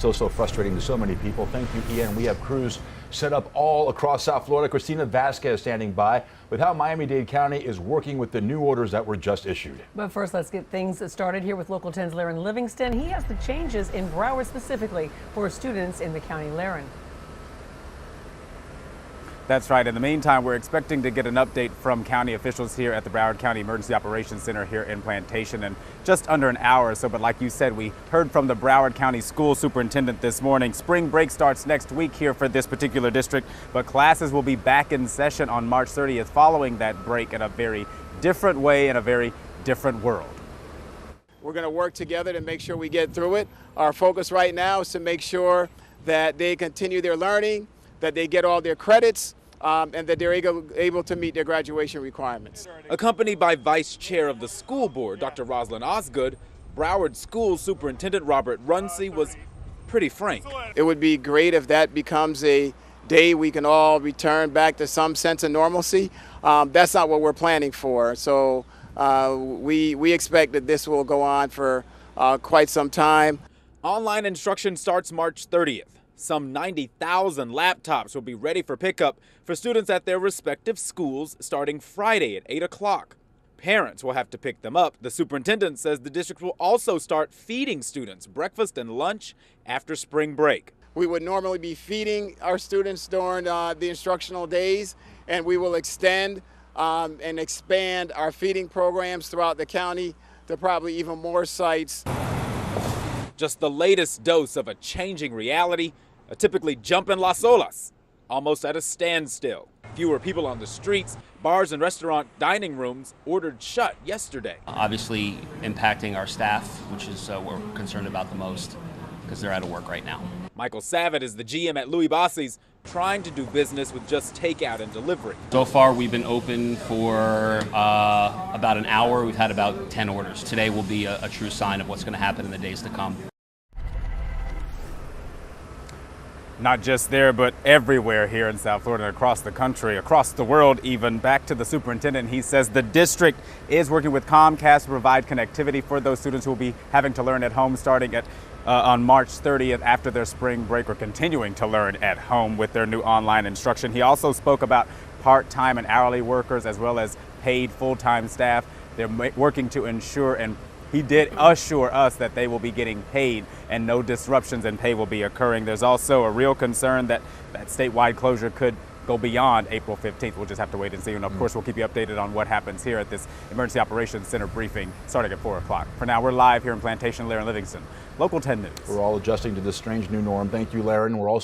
So frustrating to so many people. Thank you, Ian. We have crews set up all across South Florida. Christina Vasquez standing by with how Miami-Dade County is working with the new orders that were just issued. But first, let's get things started here with Local 10's Laren Livingston. He has the changes in Broward specifically for students in the county. Laren. That's right. In the meantime, we're expecting to get an update from county officials here at the Broward County Emergency Operations Center here in Plantation in just under an hour or so. But like you said, we heard from the Broward County School Superintendent this morning. Spring break starts next week here for this particular district, but classes will be back in session on March 30th following that break in a very different way, in a very different world. We're going to work together to make sure we get through it. Our focus right now is to make sure that they continue their learning, that they get all their credits, and that they're able to meet their graduation requirements. Accompanied by Vice Chair of the School Board, Dr. Roslyn Osgood, Broward School Superintendent Robert Runcie was pretty frank. It would be great if that becomes a day we can all return back to some sense of normalcy. That's not what we're planning for. So we expect that this will go on for quite some time. Online instruction starts March 30th. Some 90,000 laptops will be ready for pickup for students at their respective schools starting Friday at 8 o'clock. Parents will have to pick them up. The superintendent says the district will also start feeding students breakfast and lunch after spring break. We would normally be feeding our students during the instructional days, and we will extend and expand our feeding programs throughout the county to probably even more sites. Just the latest dose of a changing reality. A typically jumping Las Olas, almost at a standstill. Fewer people on the streets, bars and restaurant dining rooms ordered shut yesterday. Obviously impacting our staff, which is what we're concerned about the most because they're out of work right now. Michael Savitt is the GM at Louis Bossi's, trying to do business with just takeout and delivery. So far we've been open for about an hour. We've had about 10 orders. Today will be a true sign of what's going to happen in the days to come. Not just there, but everywhere here in South Florida and across the country, across the world even. Back to the superintendent, he says the district is working with Comcast to provide connectivity for those students who will be having to learn at home starting on March 30th after their spring break, or continuing to learn at home with their new online instruction. He also spoke about part-time and hourly workers as well as paid full-time staff. They're working to ensure, and he did assure us, that they will be getting paid and no disruptions in pay will be occurring. There's also a real concern that statewide closure could go beyond April 15th. We'll just have to wait and see. And of course, we'll keep you updated on what happens here at this Emergency Operations Center briefing starting at 4 o'clock. For now, we're live here in Plantation. Laren Livingston, Local 10 News. We're all adjusting to this strange new norm. Thank you, Laren. We're also